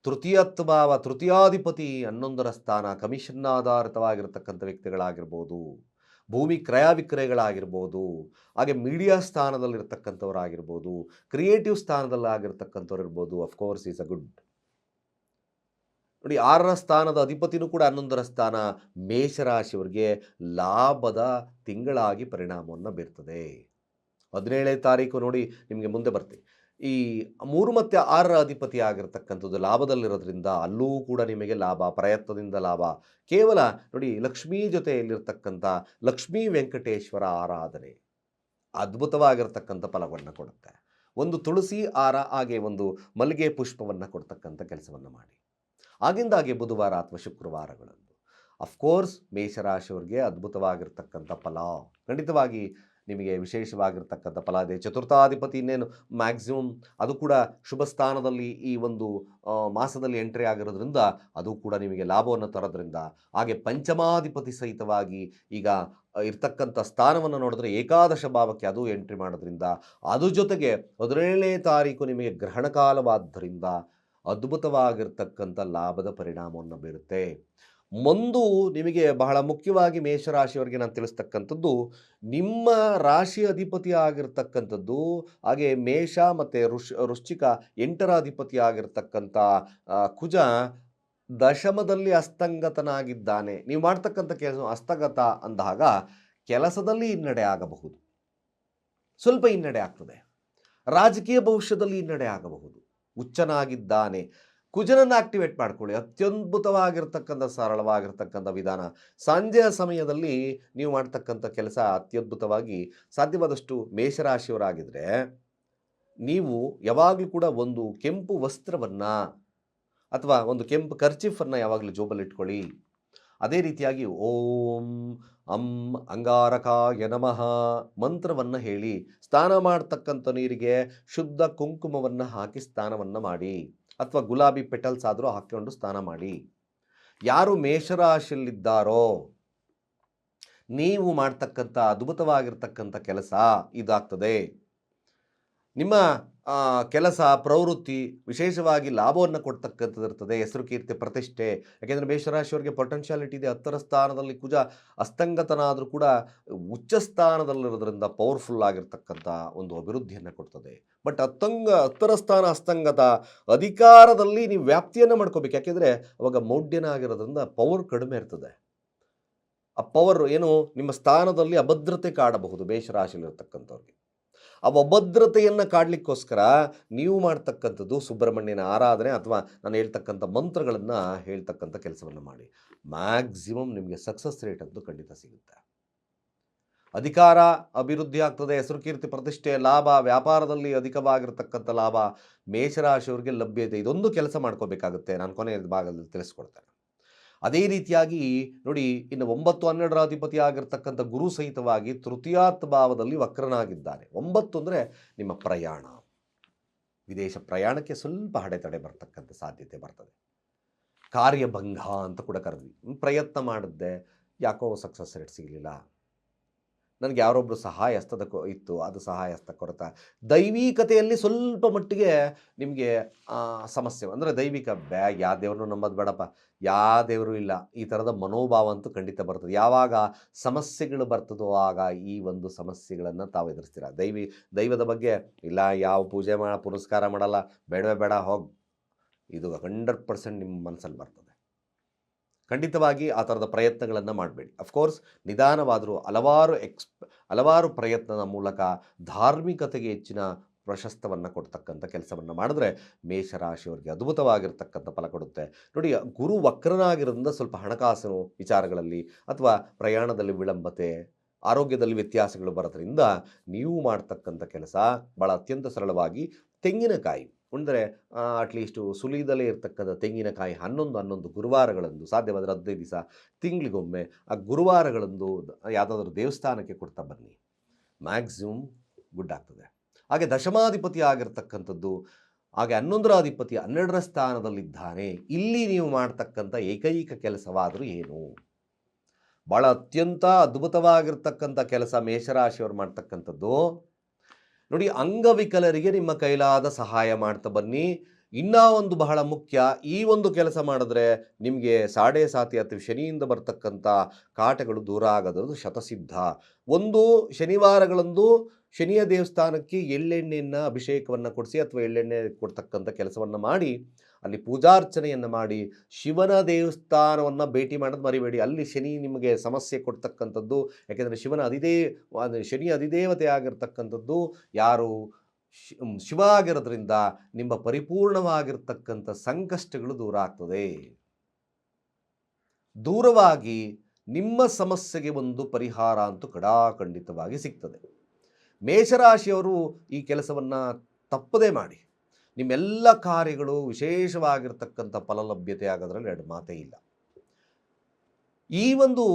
ತೃತೀಯಾಧಿಪತಿ 11ರ ಸ್ಥಾನ, ಕಮಿಷನ್ ಆಧಾರಿತವಾಗಿರ್ತಕ್ಕಂಥ ವ್ಯಕ್ತಿಗಳಾಗಿರ್ಬೋದು, ಭೂಮಿ ಕ್ರಯ ವಿಕ್ರಯಗಳಾಗಿರ್ಬೋದು, ಹಾಗೆ ಮೀಡಿಯಾ ಸ್ಥಾನದಲ್ಲಿರ್ತಕ್ಕಂಥವರಾಗಿರ್ಬೋದು, ಕ್ರಿಯೇಟಿವ್ ಸ್ಥಾನದಲ್ಲಾಗಿರ್ತಕ್ಕಂಥವ್ರು ಇರ್ಬೋದು. Of course is a good. ನೋಡಿ, 6ರ ಸ್ಥಾನದ ಅಧಿಪತಿನೂ ಕೂಡ 11ರ ಸ್ಥಾನ. ಮೇಷರಾಶಿಯವರಿಗೆ ಲಾಭದ ತಿಂಗಳಾಗಿ ಪರಿಣಾಮವನ್ನು ಬೀರ್ತದೆ. 17ನೇ ತಾರೀಕು ನೋಡಿ ನಿಮಗೆ ಮುಂದೆ ಬರ್ತೀವಿ. ಈ 3 ಮತ್ತು 6ರ ಅಧಿಪತಿ ಆಗಿರ್ತಕ್ಕಂಥದ್ದು ಲಾಭದಲ್ಲಿರೋದ್ರಿಂದ ಅಲ್ಲೂ ಕೂಡ ನಿಮಗೆ ಲಾಭ, ಪ್ರಯತ್ನದಿಂದ ಲಾಭ. ಕೇವಲ ನೋಡಿ ಲಕ್ಷ್ಮೀ ಜೊತೆಯಲ್ಲಿರ್ತಕ್ಕಂಥ ಲಕ್ಷ್ಮೀ ವೆಂಕಟೇಶ್ವರ ಆರಾಧನೆ ಅದ್ಭುತವಾಗಿರ್ತಕ್ಕಂಥ ಫಲವನ್ನು ಕೊಡುತ್ತೆ. ಒಂದು ತುಳಸಿ ಹಾರ ಹಾಗೆ ಒಂದು ಮಲ್ಲಿಗೆ ಪುಷ್ಪವನ್ನು ಕೊಡ್ತಕ್ಕಂಥ ಕೆಲಸವನ್ನು ಮಾಡಿ. ಆಗಿಂದಾಗೆ ಬುಧವಾರ ಅಥವಾ ಶುಕ್ರವಾರಗಳಂದು ಅಫ್ಕೋರ್ಸ್ ಮೇಷರಾಶಿಯವರಿಗೆ ಅದ್ಭುತವಾಗಿರ್ತಕ್ಕಂಥ ಫಲ ಖಂಡಿತವಾಗಿ ನಿಮಗೆ ವಿಶೇಷವಾಗಿರ್ತಕ್ಕಂಥ ಫಲ ಇದೆ. ಚತುರ್ಥಾಧಿಪತಿ ಇನ್ನೇನು ಮ್ಯಾಕ್ಸಿಮಮ್ ಅದು ಕೂಡ ಶುಭ ಸ್ಥಾನದಲ್ಲಿ ಈ ಒಂದು ಮಾಸದಲ್ಲಿ ಎಂಟ್ರಿ ಆಗಿರೋದ್ರಿಂದ ಅದು ಕೂಡ ನಿಮಗೆ ಲಾಭವನ್ನು ತರೋದ್ರಿಂದ, ಹಾಗೆ ಪಂಚಮಾಧಿಪತಿ ಸಹಿತವಾಗಿ ಈಗ ಇರ್ತಕ್ಕಂಥ ಸ್ಥಾನವನ್ನು ನೋಡಿದ್ರೆ ಏಕಾದಶ ಭಾವಕ್ಕೆ ಅದು ಎಂಟ್ರಿ ಮಾಡೋದ್ರಿಂದ, ಅದು ಜೊತೆಗೆ 17ನೇ ತಾರೀಕು ನಿಮಗೆ ಗ್ರಹಣ ಕಾಲವಾದ್ದರಿಂದ ಅದ್ಭುತವಾಗಿರ್ತಕ್ಕಂಥ ಲಾಭದ ಪರಿಣಾಮವನ್ನು ಬೀರುತ್ತೆ. ಒಂದು ನಿಮಗೆ ಬಹಳ ಮುಖ್ಯವಾಗಿ ಮೇಷರಾಶಿಯವರಿಗೆ ನಾನು ತಿಳಿಸ್ತಕ್ಕಂಥದ್ದು, ನಿಮ್ಮ ರಾಶಿ ಅಧಿಪತಿ ಆಗಿರ್ತಕ್ಕಂಥದ್ದು ಹಾಗೆ ಮೇಷ ಮತ್ತು ವೃಶ್ಚಿಕ 8ರ ಅಧಿಪತಿ ಆಗಿರ್ತಕ್ಕಂಥ ಕುಜ ದಶಮದಲ್ಲಿ ಅಸ್ತಂಗತನಾಗಿದ್ದಾನೆ. ನೀವು ಮಾಡ್ತಕ್ಕಂಥ ಕೆಲಸ ಅಸ್ತಗತ ಅಂದಾಗ ಕೆಲಸದಲ್ಲಿ ಹಿನ್ನಡೆ ಆಗಬಹುದು, ಸ್ವಲ್ಪ ಹಿನ್ನಡೆ ಆಗ್ತದೆ. ರಾಜಕೀಯ ಭವಿಷ್ಯದಲ್ಲಿ ಹಿನ್ನಡೆ ಆಗಬಹುದು. ಉಚ್ಚನಾಗಿದ್ದಾನೆ. ಕುಜನನ್ನು ಆಕ್ಟಿವೇಟ್ ಮಾಡ್ಕೊಳ್ಳಿ. ಅತ್ಯದ್ಭುತವಾಗಿರ್ತಕ್ಕಂಥ ಸರಳವಾಗಿರ್ತಕ್ಕಂಥ ವಿಧಾನ. ಸಂಜೆಯ ಸಮಯದಲ್ಲಿ ನೀವು ಮಾಡ್ತಕ್ಕಂಥ ಕೆಲಸ ಅತ್ಯದ್ಭುತವಾಗಿ ಸಾಧ್ಯವಾದಷ್ಟು ಮೇಷರಾಶಿಯವರಾಗಿದ್ದರೆ ನೀವು ಯಾವಾಗಲೂ ಕೂಡ ಒಂದು ಕೆಂಪು ವಸ್ತ್ರವನ್ನು ಅಥವಾ ಒಂದು ಕೆಂಪು ಕರ್ಚಿಫನ್ನು ಯಾವಾಗಲೂ ಜೋಬಲ್ಲಿಟ್ಕೊಳ್ಳಿ. ಅದೇ ರೀತಿಯಾಗಿ ಓಂ ಅಂ ಅಂಗಾರಕಾಯ ನಮಃ ಮಂತ್ರವನ್ನು ಹೇಳಿ ಸ್ನಾನ ಮಾಡ್ತಕ್ಕಂಥ ನೀರಿಗೆ ಶುದ್ಧ ಕುಂಕುಮವನ್ನು ಹಾಕಿ ಸ್ನಾನವನ್ನು ಮಾಡಿ, ಅಥವಾ ಗುಲಾಬಿ ಪೆಟಲ್ಸ್ ಆದರೂ ಹಾಕಿಕೊಂಡು ಸ್ನಾನ ಮಾಡಿ. ಯಾರು ಮೇಷರಾಶಿಯಲ್ಲಿದ್ದಾರೋ ನೀವು ಮಾಡ್ತಕ್ಕಂಥ ಅದ್ಭುತವಾಗಿರ್ತಕ್ಕಂಥ ಕೆಲಸ ಇದಾಗ್ತದೆ. ನಿಮ್ಮ ಕೆಲಸ ಪ್ರವೃತ್ತಿ ವಿಶೇಷವಾಗಿ ಲಾಭವನ್ನು ಕೊಡ್ತಕ್ಕಂಥದ್ದು ಇರ್ತದೆ. ಹೆಸರು ಕೀರ್ತಿ ಪ್ರತಿಷ್ಠೆ. ಯಾಕೆಂದರೆ ಮೇಷರಾಶಿಯವರಿಗೆ ಪೊಟೆನ್ಷಿಯಾಲಿಟಿ ಇದೆ. 10ರ ಸ್ಥಾನದಲ್ಲಿ ಕುಜ ಅಸ್ತಂಗತನಾದರೂ ಕೂಡ ಉಚ್ಚ ಸ್ಥಾನದಲ್ಲಿರೋದ್ರಿಂದ ಪವರ್ಫುಲ್ ಆಗಿರ್ತಕ್ಕಂಥ ಒಂದು ಅಭಿವೃದ್ಧಿಯನ್ನು ಕೊಡ್ತದೆ. ಬಟ್ 10ರ ಸ್ಥಾನ ಅಸ್ತಂಗತ, ಅಧಿಕಾರದಲ್ಲಿ ನೀವು ವ್ಯಾಪ್ತಿಯನ್ನು ಮಾಡ್ಕೋಬೇಕು. ಯಾಕೆಂದರೆ ಅವಾಗ ಮೌಢ್ಯನ ಆಗಿರೋದ್ರಿಂದ ಪವರ್ ಕಡಿಮೆ ಇರ್ತದೆ. ಆ ಪವರ್ ಏನು ನಿಮ್ಮ ಸ್ಥಾನದಲ್ಲಿ ಅಭದ್ರತೆ ಕಾಡಬಹುದು ಮೇಷರಾಶಿಯಲ್ಲಿರ್ತಕ್ಕಂಥವ್ರಿಗೆ. ಆ ಅಭದ್ರತೆಯನ್ನು ಕಾಡಲಿಕ್ಕೋಸ್ಕರ ನೀವು ಮಾಡ್ತಕ್ಕಂಥದ್ದು ಸುಬ್ರಹ್ಮಣ್ಯನ ಆರಾಧನೆ ಅಥವಾ ನಾನು ಹೇಳ್ತಕ್ಕಂಥ ಮಂತ್ರಗಳನ್ನು ಹೇಳ್ತಕ್ಕಂಥ ಕೆಲಸವನ್ನು ಮಾಡಿ. ಮ್ಯಾಕ್ಸಿಮಮ್ ನಿಮಗೆ ಸಕ್ಸಸ್ ರೇಟ್ ಅಂತೂ ಖಂಡಿತ ಸಿಗುತ್ತೆ. ಅಧಿಕಾರ ಅಭಿವೃದ್ಧಿ ಆಗ್ತದೆ. ಹೆಸರು ಕೀರ್ತಿ ಪ್ರತಿಷ್ಠೆ, ಲಾಭ, ವ್ಯಾಪಾರದಲ್ಲಿ ಅಧಿಕವಾಗಿರ್ತಕ್ಕಂಥ ಲಾಭ ಮೇಷರಾಶಿಯವರಿಗೆ ಲಭ್ಯ ಇದೆ. ಇದೊಂದು ಕೆಲಸ ಮಾಡ್ಕೋಬೇಕಾಗುತ್ತೆ. ನಾನು ಕೊನೆಯ ಭಾಗದಲ್ಲಿ ತಿಳಿಸ್ಕೊಡ್ತೇನೆ. ಅದೇ ರೀತಿಯಾಗಿ ನೋಡಿ, ಇನ್ನು 9, 12ರ ಅಧಿಪತಿ ಆಗಿರ್ತಕ್ಕಂಥ ಗುರು ಸಹಿತವಾಗಿ ತೃತೀಯಾತ್ ಭಾವದಲ್ಲಿ ವಕ್ರನಾಗಿದ್ದಾನೆ. 9 ಅಂದರೆ ನಿಮ್ಮ ಪ್ರಯಾಣ, ವಿದೇಶ ಪ್ರಯಾಣಕ್ಕೆ ಸ್ವಲ್ಪ ಅಡೆತಡೆ ಬರ್ತಕ್ಕಂಥ ಸಾಧ್ಯತೆ ಬರ್ತದೆ. ಕಾರ್ಯಭಂಗ ಅಂತ ಕೂಡ ಕರೆದ್ವಿ. ಪ್ರಯತ್ನ ಮಾಡಿದ್ದೆ, ಯಾಕೋ ಸಕ್ಸಸ್ ರೇಟ್ ಸಿಗಲಿಲ್ಲ. ನನಗೆ ಯಾರೊಬ್ಬರು ಸಹಾಯ ಹಸ್ತದ ಇತ್ತು, ಅದು ಸಹಾಯ ಹಸ್ತ ಕೊರತ. ದೈವಿಕತೆಯಲ್ಲಿ ಸ್ವಲ್ಪ ಮಟ್ಟಿಗೆ ನಿಮಗೆ ಸಮಸ್ಯೆ ಅಂದರೆ ದೈವಿಕ ಯಾವ ದೇವ್ರನ್ನೂ ನಂಬೋದು ಬೇಡಪ್ಪ, ಯಾವ ದೇವರು ಇಲ್ಲ, ಈ ಥರದ ಮನೋಭಾವ ಅಂತೂ ಖಂಡಿತ ಬರ್ತದೆ. ಯಾವಾಗ ಸಮಸ್ಯೆಗಳು ಬರ್ತದೋ ಆಗ ಈ ಒಂದು ಸಮಸ್ಯೆಗಳನ್ನು ತಾವು ಎದುರಿಸ್ತೀರ. ದೈವದ ಬಗ್ಗೆ ಇಲ್ಲ, ಯಾವ ಪೂಜೆ ಪುನಸ್ಕಾರ ಮಾಡಲ್ಲ, ಬೇಡವೇ ಬೇಡ ಹೋಗಿ, ಇದು 100% ನಿಮ್ಮ ಮನಸ್ಸಲ್ಲಿ ಬರ್ತದೆ. ಖಂಡಿತವಾಗಿ ಆ ಥರದ ಪ್ರಯತ್ನಗಳನ್ನು ಮಾಡಬೇಡಿ. ಅಫ್ಕೋರ್ಸ್ ನಿಧಾನವಾದರೂ ಹಲವಾರು ಪ್ರಯತ್ನದ ಮೂಲಕ ಧಾರ್ಮಿಕತೆಗೆ ಹೆಚ್ಚಿನ ಪ್ರಶಸ್ತವನ್ನು ಕೊಡ್ತಕ್ಕಂಥ ಕೆಲಸವನ್ನು ಮಾಡಿದ್ರೆ ಮೇಷರಾಶಿಯವರಿಗೆ ಅದ್ಭುತವಾಗಿರ್ತಕ್ಕಂಥ ಫಲ ಕೊಡುತ್ತೆ. ನೋಡಿ, ಗುರು ವಕ್ರನಾಗಿರೋದ್ರಿಂದ ಸ್ವಲ್ಪ ಹಣಕಾಸು ವಿಚಾರಗಳಲ್ಲಿ ಅಥವಾ ಪ್ರಯಾಣದಲ್ಲಿ ವಿಳಂಬತೆ, ಆರೋಗ್ಯದಲ್ಲಿ ವ್ಯತ್ಯಾಸಗಳು ಬರೋದ್ರಿಂದ ನೀವು ಮಾಡ್ತಕ್ಕಂಥ ಕೆಲಸ ಭಾಳ ಅತ್ಯಂತ ಸರಳವಾಗಿ ತೆಂಗಿನಕಾಯಿ ಅಂದರೆ ಅಟ್ಲೀಸ್ಟು ಸುಲಿದಲೇ ಇರ್ತಕ್ಕಂಥ ತೆಂಗಿನಕಾಯಿ 11 ಗುರುವಾರಗಳಂದು, ಸಾಧ್ಯವಾದರೆ 15 ದಿವಸ ತಿಂಗಳಿಗೊಮ್ಮೆ ಆ ಗುರುವಾರಗಳಂದು ಯಾವುದಾದ್ರೂ ದೇವಸ್ಥಾನಕ್ಕೆ ಕೊಡ್ತಾ ಬನ್ನಿ. ಮ್ಯಾಕ್ಸಿಮಮ್ ಗುಡ್ ಆಗ್ತದೆ. ಹಾಗೆ ದಶಮಾಧಿಪತಿ ಆಗಿರ್ತಕ್ಕಂಥದ್ದು, ಹಾಗೆ 11ರ ಅಧಿಪತಿ 12ರ ಸ್ಥಾನದಲ್ಲಿದ್ದಾನೆ. ಇಲ್ಲಿ ನೀವು ಮಾಡ್ತಕ್ಕಂಥ ಏಕೈಕ ಕೆಲಸವಾದರೂ ಏನು? ಭಾಳ ಅತ್ಯಂತ ಅದ್ಭುತವಾಗಿರ್ತಕ್ಕಂಥ ಕೆಲಸ ಮೇಷರಾಶಿಯವರು ಮಾಡ್ತಕ್ಕಂಥದ್ದು ನೋಡಿ, ಅಂಗವಿಕಲರಿಗೆ ನಿಮ್ಮ ಕೈಲಾದ ಸಹಾಯ ಮಾಡ್ತಾ ಬನ್ನಿ. ಇನ್ನೂ ಒಂದು ಬಹಳ ಮುಖ್ಯ, ಈ ಒಂದು ಕೆಲಸ ಮಾಡಿದ್ರೆ ನಿಮಗೆ ಸಾಡೆ ಸಾತಿ ಅಥವಾ ಶನಿಯಿಂದ ಬರ್ತಕ್ಕಂಥ ಕಾಟಗಳು ದೂರ ಆಗೋದು ಶತಸಿದ್ಧ. ಒಂದು ಶನಿವಾರಗಳಂದು ಶನಿಯ ದೇವಸ್ಥಾನಕ್ಕೆ ಎಳ್ಳೆಣ್ಣೆಯನ್ನು ಅಭಿಷೇಕವನ್ನು ಕೊಡಿಸಿ ಅಥವಾ ಎಳ್ಳೆಣ್ಣೆ ಕೊಡ್ತಕ್ಕಂಥ ಕೆಲಸವನ್ನು ಮಾಡಿ ಅಲ್ಲಿ ಪೂಜಾರ್ಚನೆಯನ್ನು ಮಾಡಿ ಶಿವನ ದೇವಸ್ಥಾನವನ್ನು ಭೇಟಿ ಮಾಡೋದು ಮರಿಬೇಡಿ. ಅಲ್ಲಿ ಶನಿ ನಿಮಗೆ ಸಮಸ್ಯೆ ಕೊಡ್ತಕ್ಕಂಥದ್ದು. ಯಾಕೆಂದರೆ ಶನಿ ಅಧಿದೇವತೆ ಆಗಿರ್ತಕ್ಕಂಥದ್ದು ಯಾರು ಶಿವ ಆಗಿರೋದ್ರಿಂದ ನಿಮ್ಮ ಪರಿಪೂರ್ಣವಾಗಿರ್ತಕ್ಕಂಥ ಸಂಕಷ್ಟಗಳು ದೂರ ಆಗ್ತದೆ. ದೂರವಾಗಿ ನಿಮ್ಮ ಸಮಸ್ಯೆಗೆ ಒಂದು ಪರಿಹಾರ ಅಂತೂ ಖಂಡಿತವಾಗಿ ಸಿಗ್ತದೆ. ಮೇಷರಾಶಿಯವರು ಈ ಕೆಲಸವನ್ನು ತಪ್ಪದೇ ಮಾಡಿ. ನಿಮ್ಮೆಲ್ಲ ಕಾರ್ಯಗಳು ವಿಶೇಷವಾಗಿರ್ತಕ್ಕಂಥ ಫಲಲಭ್ಯತೆ ಆಗೋದ್ರಲ್ಲಿ ಎರಡು ಮಾತೇ ಇಲ್ಲ. ಈ ಒಂದು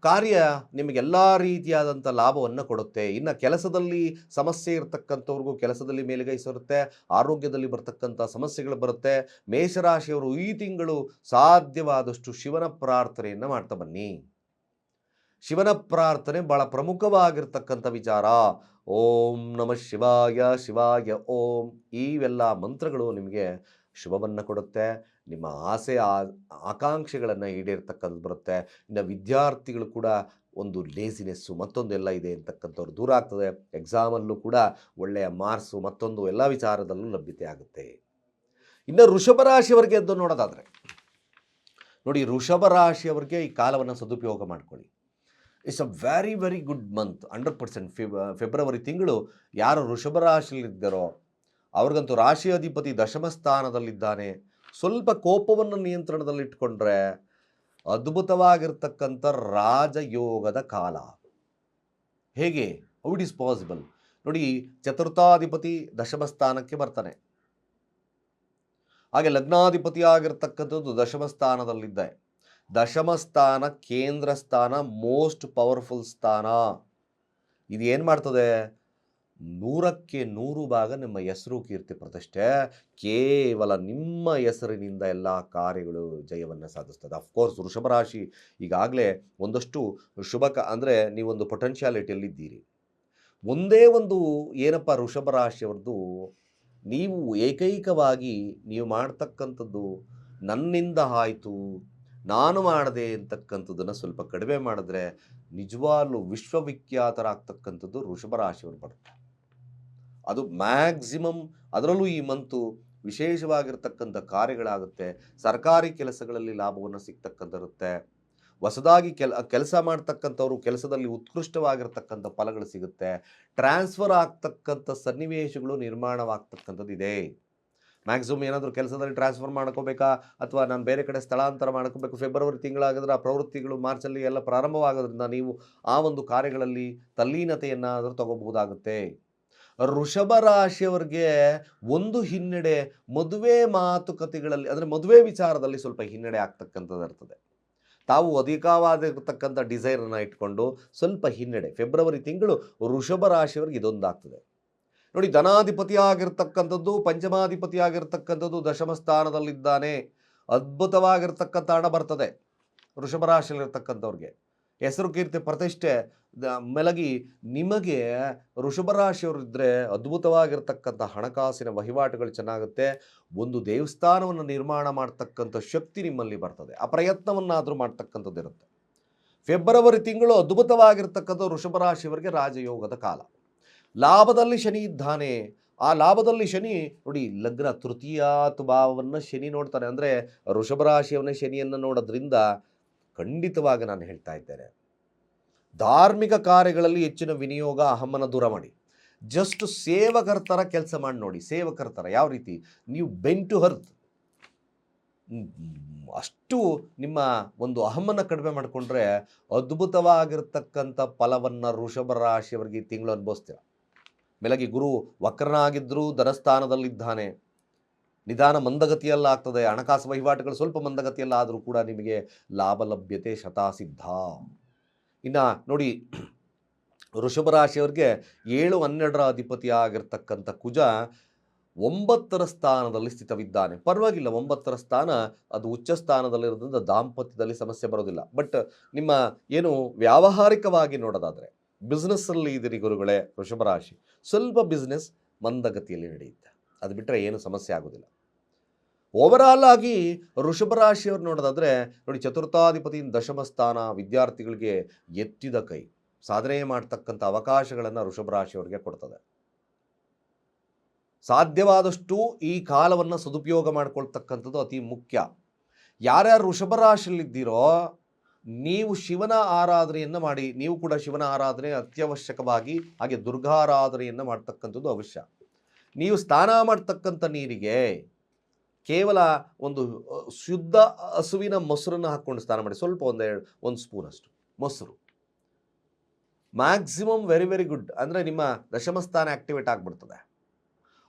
ಕಾರ್ಯ ನಿಮಗೆಲ್ಲ ರೀತಿಯಾದಂಥ ಲಾಭವನ್ನು ಕೊಡುತ್ತೆ. ಇನ್ನು ಕೆಲಸದಲ್ಲಿ ಸಮಸ್ಯೆ ಇರತಕ್ಕಂಥವ್ರಿಗೂ ಕೆಲಸದಲ್ಲಿ ಮೇಲುಗೈ ಸರುತ್ತೆ, ಆರೋಗ್ಯದಲ್ಲಿ ಬರ್ತಕ್ಕಂಥ ಸಮಸ್ಯೆಗಳು ಬರುತ್ತೆ. ಮೇಷರಾಶಿಯವರು ಈ ತಿಂಗಳು ಸಾಧ್ಯವಾದಷ್ಟು ಶಿವನ ಪ್ರಾರ್ಥನೆಯನ್ನು ಮಾಡ್ತಾ ಬನ್ನಿ. ಶಿವನ ಪ್ರಾರ್ಥನೆ ಬಹಳ ಪ್ರಮುಖವಾಗಿರ್ತಕ್ಕಂಥ ವಿಚಾರ. ಓಂ ನಮಃ ಶಿವಾಯ, ಶಿವಾಯ ಓಂ, ಇವೆಲ್ಲ ಮಂತ್ರಗಳು ನಿಮಗೆ ಶುಭವನ್ನು ಕೊಡುತ್ತೆ. ನಿಮ್ಮ ಆಸೆ ಆಕಾಂಕ್ಷೆಗಳನ್ನು ಈಡೇರ್ತಕ್ಕಂಥದ್ದು ಬರುತ್ತೆ. ಇನ್ನು ವಿದ್ಯಾರ್ಥಿಗಳು ಕೂಡ ಒಂದು ಲೇಸಿನೆಸ್ಸು ಮತ್ತೊಂದೆಲ್ಲ ಇದೆ ಅಂತಕ್ಕಂಥವ್ರು ದೂರ ಆಗ್ತದೆ. ಎಕ್ಸಾಮಲ್ಲೂ ಕೂಡ ಒಳ್ಳೆಯ ಮಾರ್ಕ್ಸು ಮತ್ತೊಂದು ಎಲ್ಲ ವಿಚಾರದಲ್ಲೂ ಲಭ್ಯತೆ ಆಗುತ್ತೆ. ಇನ್ನು ವೃಷಭ ರಾಶಿಯವರಿಗೆ ಎದ್ದು ನೋಡೋದಾದರೆ ನೋಡಿ, ವೃಷಭ ರಾಶಿಯವರಿಗೆ ಈ ಕಾಲವನ್ನು ಸದುಪಯೋಗ ಮಾಡ್ಕೊಳ್ಳಿ. It's a very very good month. 100% February ತಿಂಗಳು ಯಾರು ವೃಷಭ ರಾಶಿಯಲ್ಲಿದ್ದಾರೋ ಅವ್ರಿಗಂತೂ ರಾಶಿ ಅಧಿಪತಿ ದಶಮ ಸ್ಥಾನದಲ್ಲಿದ್ದಾನೆ. ಸ್ವಲ್ಪ ಕೋಪವನ್ನು ನಿಯಂತ್ರಣದಲ್ಲಿಟ್ಕೊಂಡ್ರೆ ಅದ್ಭುತವಾಗಿರ್ತಕ್ಕಂಥ ರಾಜಯೋಗದ ಕಾಲ. ಹೇಗೆ? ಹೌ ಇಟ್ ಈಸ್ ಪಾಸಿಬಲ್ ನೋಡಿ, ಚತುರ್ಥಾಧಿಪತಿ ದಶಮ ಸ್ಥಾನಕ್ಕೆ ಬರ್ತಾನೆ. ಹಾಗೆ ಲಗ್ನಾಧಿಪತಿ ಆಗಿರ್ತಕ್ಕಂಥದ್ದು ದಶಮ ಸ್ಥಾನದಲ್ಲಿದ್ದೆ. ದಶಮ ಸ್ಥಾನ ಕೇಂದ್ರ ಸ್ಥಾನ, ಮೋಸ್ಟ್ ಪವರ್ಫುಲ್ ಸ್ಥಾನ. ಇದು ಏನು ಮಾಡ್ತದೆ? 100ಕ್ಕೆ 100 ಭಾಗ ನಿಮ್ಮ ಹೆಸರು ಕೀರ್ತಿ ಪ್ರತಿಷ್ಠೆ. ಕೇವಲ ನಿಮ್ಮ ಹೆಸರಿನಿಂದ ಎಲ್ಲ ಕಾರ್ಯಗಳು ಜಯವನ್ನು ಸಾಧಿಸ್ತದೆ. ಅಫ್ಕೋರ್ಸ್ ವೃಷಭ ರಾಶಿ ಈಗಾಗಲೇ ಒಂದಷ್ಟು ಅಂದರೆ ನೀವೊಂದು ಪೊಟೆನ್ಷಿಯಾಲಿಟಿಯಲ್ಲಿದ್ದೀರಿ. ಒಂದೇ ಒಂದು ಏನಪ್ಪ ವೃಷಭ ರಾಶಿಯವ್ರದ್ದು, ನೀವು ಏಕೈಕವಾಗಿ ನೀವು ಮಾಡ್ತಕ್ಕಂಥದ್ದು ನನ್ನಿಂದ ಆಯಿತು, ನಾನು ಮಾಡಿದೆ ಅಂತಕ್ಕಂಥದ್ದನ್ನು ಸ್ವಲ್ಪ ಕಡಿಮೆ ಮಾಡಿದ್ರೆ ನಿಜವಾಗ್ಲೂ ವಿಶ್ವವಿಖ್ಯಾತರಾಗ್ತಕ್ಕಂಥದ್ದು ವೃಷಭ ರಾಶಿಯವರು ಬರುತ್ತೆ. ಅದು ಮ್ಯಾಕ್ಸಿಮಮ್. ಅದರಲ್ಲೂ ಈ ಮಂತು ವಿಶೇಷವಾಗಿರ್ತಕ್ಕಂಥ ಕಾರ್ಯಗಳಾಗುತ್ತೆ. ಸರ್ಕಾರಿ ಕೆಲಸಗಳಲ್ಲಿ ಲಾಭವನ್ನು ಸಿಗ್ತಕ್ಕಂಥರುತ್ತೆ. ಹೊಸದಾಗಿ ಕೆಲಸ ಮಾಡ್ತಕ್ಕಂಥವ್ರು ಕೆಲಸದಲ್ಲಿ ಉತ್ಕೃಷ್ಟವಾಗಿರ್ತಕ್ಕಂಥ ಫಲಗಳು ಸಿಗುತ್ತೆ. ಟ್ರಾನ್ಸ್ಫರ್ ಆಗ್ತಕ್ಕಂಥ ಸನ್ನಿವೇಶಗಳು ನಿರ್ಮಾಣವಾಗ್ತಕ್ಕಂಥದ್ದು ಇದೆ. ಮ್ಯಾಕ್ಸಿಮಮ್ ಏನಾದರೂ ಕೆಲಸದಲ್ಲಿ ಟ್ರಾನ್ಸ್ಫರ್ ಮಾಡ್ಕೋಬೇಕಾ ಅಥವಾ ನಾನು ಬೇರೆ ಕಡೆ ಸ್ಥಳಾಂತರ ಮಾಡ್ಕೋಬೇಕು, ಫೆಬ್ರವರಿ ತಿಂಗಳಾಗಿದ್ರೆ ಆ ಪ್ರವೃತ್ತಿಗಳು ಮಾರ್ಚಲ್ಲಿ ಎಲ್ಲ ಪ್ರಾರಂಭವಾಗೋದ್ರಿಂದ ನೀವು ಆ ಒಂದು ಕಾರ್ಯಗಳಲ್ಲಿ ತಲ್ಲೀನತೆಯನ್ನಾದರೂ ತಗೋಬಹುದಾಗುತ್ತೆ. ವೃಷಭ ರಾಶಿಯವರಿಗೆ ಒಂದು ಹಿನ್ನಡೆ ಮದುವೆ ಮಾತುಕತೆಗಳಲ್ಲಿ, ಅಂದರೆ ಮದುವೆ ವಿಚಾರದಲ್ಲಿ ಸ್ವಲ್ಪ ಹಿನ್ನಡೆ ಆಗ್ತಕ್ಕಂಥದ್ದು ಇರ್ತದೆ. ತಾವು ಅಧಿಕವಾಗಿರ್ತಕ್ಕಂಥ ಡಿಸೈರನ್ನು ಇಟ್ಕೊಂಡು ಸ್ವಲ್ಪ ಹಿನ್ನಡೆ ಫೆಬ್ರವರಿ ತಿಂಗಳು ವೃಷಭ ರಾಶಿಯವರಿಗೆ ಇದೊಂದಾಗ್ತದೆ ನೋಡಿ. ಧನಾಧಿಪತಿ ಆಗಿರ್ತಕ್ಕಂಥದ್ದು ಪಂಚಮಾಧಿಪತಿ ಆಗಿರ್ತಕ್ಕಂಥದ್ದು ದಶಮ ಸ್ಥಾನದಲ್ಲಿದ್ದಾನೆ. ಅದ್ಭುತವಾಗಿರ್ತಕ್ಕಂಥ ಹಣ ಬರ್ತದೆ ವೃಷಭ ರಾಶಿಯಲ್ಲಿರ್ತಕ್ಕಂಥವ್ರಿಗೆ. ಹೆಸರು ಕೀರ್ತಿ ಪ್ರತಿಷ್ಠೆ ಮೆಲಗಿ ನಿಮಗೆ ವೃಷಭ ರಾಶಿಯವರಿದ್ದರೆ ಅದ್ಭುತವಾಗಿರ್ತಕ್ಕಂಥ ಹಣಕಾಸಿನ ವಹಿವಾಟುಗಳು ಚೆನ್ನಾಗುತ್ತೆ. ಒಂದು ದೇವಸ್ಥಾನವನ್ನು ನಿರ್ಮಾಣ ಮಾಡ್ತಕ್ಕಂಥ ಶಕ್ತಿ ನಿಮ್ಮಲ್ಲಿ ಬರ್ತದೆ. ಆ ಪ್ರಯತ್ನವನ್ನಾದರೂ ಮಾಡ್ತಕ್ಕಂಥದ್ದು ಇರುತ್ತೆ. ಫೆಬ್ರವರಿ ತಿಂಗಳು ಅದ್ಭುತವಾಗಿರ್ತಕ್ಕಂಥ ವೃಷಭ ರಾಶಿಯವರಿಗೆ ರಾಜಯೋಗದ ಕಾಲ. ಲಾಭದಲ್ಲಿ ಶನಿ ಇದ್ದಾನೆ. ಆ ಲಾಭದಲ್ಲಿ ಶನಿ ನೋಡಿ, ಲಗ್ನ ತೃತೀಯಾತ್ ಭಾವವನ್ನು ಶನಿ ನೋಡ್ತಾನೆ. ಅಂದರೆ ವೃಷಭ ರಾಶಿಯವನ್ನೇ ಶನಿಯನ್ನು ನೋಡೋದ್ರಿಂದ ಖಂಡಿತವಾಗಿ ನಾನು ಹೇಳ್ತಾ ಇದ್ದೇನೆ, ಧಾರ್ಮಿಕ ಕಾರ್ಯಗಳಲ್ಲಿ ಹೆಚ್ಚಿನ ವಿನಿಯೋಗ, ಅಹಮ್ಮನ ದೂರ ಮಾಡಿ. ಜಸ್ಟ್ ಸೇವಕರ ಥರ ಕೆಲಸ ಮಾಡಿ ನೋಡಿ. ಸೇವಕರ ಥರ ಯಾವ ರೀತಿ ನೀವು ಬೆಂಟು ಹರ್ತ್ ಅಷ್ಟು ನಿಮ್ಮ ಒಂದು ಅಹಮ್ಮನ್ನು ಕಡಿಮೆ ಮಾಡಿಕೊಂಡ್ರೆ ಅದ್ಭುತವಾಗಿರ್ತಕ್ಕಂಥ ಫಲವನ್ನು ವೃಷಭ ರಾಶಿಯವರಿಗೆ ಈ ತಿಂಗಳು ಅನುಭವಿಸ್ತೀರ. ಮೇಲಾಗಿ ಗುರು ವಕ್ರನಾಗಿದ್ದರೂ ಧನಸ್ಥಾನದಲ್ಲಿದ್ದಾನೆ. ನಿಧಾನ ಮಂದಗತಿಯಲ್ಲ ಆಗ್ತದೆ. ಹಣಕಾಸು ವಹಿವಾಟುಗಳು ಸ್ವಲ್ಪ ಮಂದಗತಿಯಲ್ಲ ಆದರೂ ಕೂಡ ನಿಮಗೆ ಲಾಭ ಲಭ್ಯತೆ ಶತಾಸಿದ್ಧ. ಇನ್ನು ನೋಡಿ, ವೃಷಭ ರಾಶಿಯವರಿಗೆ 7-12ರ ಅಧಿಪತಿ ಆಗಿರ್ತಕ್ಕಂಥ ಕುಜ 9ರ ಸ್ಥಾನದಲ್ಲಿ ಸ್ಥಿತವಿದ್ದಾನೆ. ಪರವಾಗಿಲ್ಲ, 9ರ ಸ್ಥಾನ ಅದು ಉಚ್ಚ ಸ್ಥಾನದಲ್ಲಿರೋದ್ರಿಂದ ದಾಂಪತ್ಯದಲ್ಲಿ ಸಮಸ್ಯೆ ಬರೋದಿಲ್ಲ. ಬಟ್ ನಿಮ್ಮ ಏನು ವ್ಯಾವಹಾರಿಕವಾಗಿ ನೋಡೋದಾದರೆ ಬಿಸ್ನೆಸ್ಸಲ್ಲಿ ಇದ್ದೀರಿ ಗುರುಗಳೇ ವೃಷಭ ರಾಶಿ, ಸ್ವಲ್ಪ ಬಿಸ್ನೆಸ್ ಮಂದಗತಿಯಲ್ಲಿ ನಡೆಯುತ್ತೆ. ಅದು ಬಿಟ್ಟರೆ ಏನು ಸಮಸ್ಯೆ ಆಗೋದಿಲ್ಲ. ಓವರಾಲ್ ಆಗಿ ವೃಷಭ ರಾಶಿಯವ್ರು ನೋಡೋದಾದರೆ ನೋಡಿ, ಚತುರ್ಥಾಧಿಪತಿ ದಶಮ ಸ್ಥಾನ ವಿದ್ಯಾರ್ಥಿಗಳಿಗೆ ಎತ್ತಿದ ಕೈ, ಸಾಧನೆ ಮಾಡ್ತಕ್ಕಂಥ ಅವಕಾಶಗಳನ್ನು ವೃಷಭ ರಾಶಿಯವರಿಗೆ ಕೊಡ್ತದೆ. ಸಾಧ್ಯವಾದಷ್ಟು ಈ ಕಾಲವನ್ನು ಸದುಪಯೋಗ ಮಾಡ್ಕೊಳ್ತಕ್ಕಂಥದ್ದು ಅತಿ ಮುಖ್ಯ. ಯಾರ್ಯಾರು ವೃಷಭ ರಾಶಿಯಲ್ಲಿದ್ದೀರೋ ನೀವು ಶಿವನ ಆರಾಧನೆಯನ್ನು ಮಾಡಿ. ನೀವು ಕೂಡ ಶಿವನ ಆರಾಧನೆ ಅತ್ಯವಶ್ಯಕವಾಗಿ, ಹಾಗೆ ದುರ್ಗಾರಾಧನೆಯನ್ನು ಮಾಡ್ತಕ್ಕಂಥದ್ದು ಅವಶ್ಯ. ನೀವು ಸ್ನಾನ ಮಾಡ್ತಕ್ಕಂಥ ನೀರಿಗೆ ಕೇವಲ ಒಂದು ಶುದ್ಧ ಹಸುವಿನ ಮೊಸರನ್ನು ಹಾಕ್ಕೊಂಡು ಸ್ನಾನ ಮಾಡಿ. ಸ್ವಲ್ಪ ಒಂದು ಸ್ಪೂನಷ್ಟು ಮೊಸರು, ಮ್ಯಾಕ್ಸಿಮಮ್ ವೆರಿ ಗುಡ್. ಅಂದರೆ ನಿಮ್ಮ ದಶಮಸ್ಥಾನ ಆಕ್ಟಿವೇಟ್ ಆಗಿಬಿಡ್ತದೆ.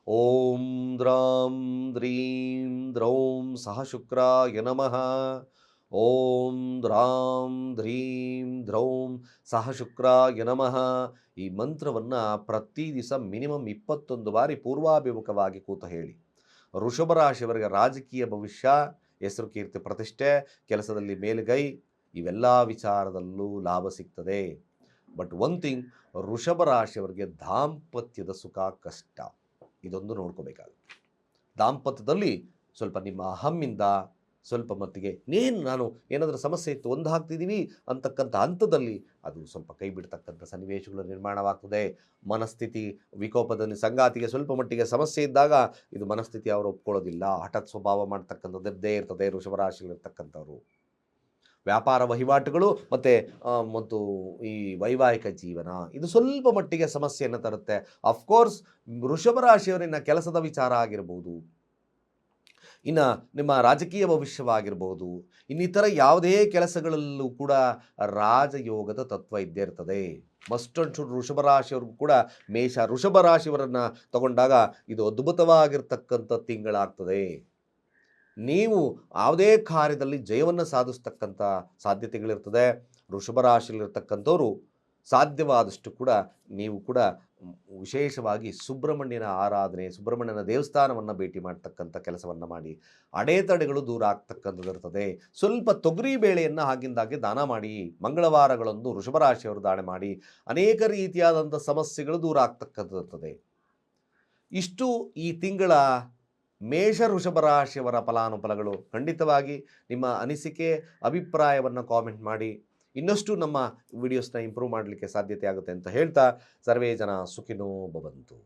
ಓಂ ದ್ರಾಂ ದ್ರೀಂ ದ್ರೌಂ ಸಹ ಶುಕ್ರಾಯ ನಮಃ. ಓಂ ದ್ರಾಂ ಧ್ರೀಂ ದ್ರೌಂ ಸಹ ಶುಕ್ರಾಯ ನಮಃ. ಈ ಮಂತ್ರವನ್ನು ಪ್ರತಿ ದಿವಸ ಮಿನಿಮಮ್ 21 ಬಾರಿ ಪೂರ್ವಾಭಿಮುಖವಾಗಿ ಕೂತ ಹೇಳಿ. ವೃಷಭ ರಾಶಿಯವರಿಗೆ ರಾಜಕೀಯ ಭವಿಷ್ಯ, ಹೆಸರು ಕೀರ್ತಿ ಪ್ರತಿಷ್ಠೆ, ಕೆಲಸದಲ್ಲಿ ಮೇಲುಗೈ, ಇವೆಲ್ಲ ವಿಚಾರದಲ್ಲೂ ಲಾಭ ಸಿಗ್ತದೆ. ಬಟ್ ಒನ್ ಥಿಂಗ್, ವೃಷಭ ರಾಶಿಯವರಿಗೆ ದಾಂಪತ್ಯದ ಸುಖ ಕಷ್ಟ, ಇದೊಂದು ನೋಡ್ಕೋಬೇಕಾಗುತ್ತೆ. ದಾಂಪತ್ಯದಲ್ಲಿ ಸ್ವಲ್ಪ ನಿಮ್ಮ ಅಹಮ್ಮಿಂದ ಸ್ವಲ್ಪ ಮಟ್ಟಿಗೆ ನಾನು ಏನಾದರೂ ಸಮಸ್ಯೆ ಇತ್ತು ಒಂದು ಹಾಕ್ತಿದ್ದೀವಿ ಅಂತಕ್ಕಂಥ ಹಂತದಲ್ಲಿ ಅದು ಸ್ವಲ್ಪ ಕೈ ಬಿಡ್ತಕ್ಕಂಥ ಸನ್ನಿವೇಶಗಳು ನಿರ್ಮಾಣವಾಗ್ತದೆ. ಮನಸ್ಥಿತಿ ವಿಕೋಪದಲ್ಲಿ ಸಂಗಾತಿಗೆ ಸ್ವಲ್ಪ ಮಟ್ಟಿಗೆ ಸಮಸ್ಯೆ ಇದ್ದಾಗ ಇದು ಮನಸ್ಥಿತಿ ಅವರು ಒಪ್ಕೊಳ್ಳೋದಿಲ್ಲ. ಹಠಾತ್ ಸ್ವಭಾವ ಮಾಡ್ತಕ್ಕಂಥದ್ದೇ ಇರ್ತದೆ ವೃಷಭ ರಾಶಿಯಲ್ಲಿರ್ತಕ್ಕಂಥವ್ರು. ವ್ಯಾಪಾರ ವಹಿವಾಟುಗಳು ಮತ್ತು ಈ ವೈವಾಹಿಕ ಜೀವನ ಇದು ಸ್ವಲ್ಪ ಮಟ್ಟಿಗೆ ಸಮಸ್ಯೆಯನ್ನು ತರುತ್ತೆ. ಅಫ್ಕೋರ್ಸ್ ವೃಷಭ ರಾಶಿಯವರಿನ ಕೆಲಸದ ವಿಚಾರ ಆಗಿರ್ಬೋದು, ಇನ್ನು ನಿಮ್ಮ ರಾಜಕೀಯ ಭವಿಷ್ಯವಾಗಿರ್ಬೋದು, ಇನ್ನಿತರ ಯಾವುದೇ ಕೆಲಸಗಳಲ್ಲೂ ಕೂಡ ರಾಜಯೋಗದ ತತ್ವ ಇದ್ದೇ ಇರ್ತದೆ. ಮಸ್ಟ್ ಅಂಡ್ ಶುಡ್ ವೃಷಭ ರಾಶಿಯವ್ರಿಗೂ ಕೂಡ ವೃಷಭ ರಾಶಿಯವರನ್ನು ತಗೊಂಡಾಗ ಇದು ಅದ್ಭುತವಾಗಿರ್ತಕ್ಕಂಥ ತಿಂಗಳಾಗ್ತದೆ. ನೀವು ಯಾವುದೇ ಕಾರ್ಯದಲ್ಲಿ ಜಯವನ್ನು ಸಾಧಿಸ್ತಕ್ಕಂಥ ಸಾಧ್ಯತೆಗಳಿರ್ತದೆ. ವೃಷಭ ರಾಶಿಯಲ್ಲಿರ್ತಕ್ಕಂಥವ್ರು ಸಾಧ್ಯವಾದಷ್ಟು ಕೂಡ ನೀವು ಕೂಡ ವಿಶೇಷವಾಗಿ ಸುಬ್ರಹ್ಮಣ್ಯನ ಆರಾಧನೆ, ಸುಬ್ರಹ್ಮಣ್ಯನ ದೇವಸ್ಥಾನವನ್ನು ಭೇಟಿ ಮಾಡ್ತಕ್ಕಂಥ ಕೆಲಸವನ್ನು ಮಾಡಿ. ಅಡೆತಡೆಗಳು ದೂರ ಆಗ್ತಕ್ಕಂಥದ್ದು ಇರ್ತದೆ. ಸ್ವಲ್ಪ ತೊಗರಿ ಬೇಳೆಯನ್ನು ಆಗಿಂದಾಗೆ ದಾನ ಮಾಡಿ. ಮಂಗಳವಾರಗಳಂದು ವೃಷಭ ರಾಶಿಯವರು ದಾನ ಮಾಡಿ. ಅನೇಕ ರೀತಿಯಾದಂಥ ಸಮಸ್ಯೆಗಳು ದೂರ ಆಗ್ತಕ್ಕಂಥದ್ದು ಇರ್ತದೆ. ಇಷ್ಟು ಈ ತಿಂಗಳ ಮೇಷ ವೃಷಭ ರಾಶಿಯವರ ಫಲಾನುಫಲಗಳು. ಖಂಡಿತವಾಗಿ ನಿಮ್ಮ ಅನಿಸಿಕೆ ಅಭಿಪ್ರಾಯವನ್ನು ಕಾಮೆಂಟ್ ಮಾಡಿ. ಇನ್ನಷ್ಟು ನಮ್ಮ ವಿಡಿಯೋಸ್ನ ಇಂಪ್ರೂವ್ ಮಾಡಲಿಕ್ಕೆ ಸಾಧ್ಯತೆ ಆಗುತ್ತೆ ಅಂತ ಹೇಳ್ತಾ, ಸರ್ವೇ ಜನ ಸುಖಿನೋ ಭವಂತು.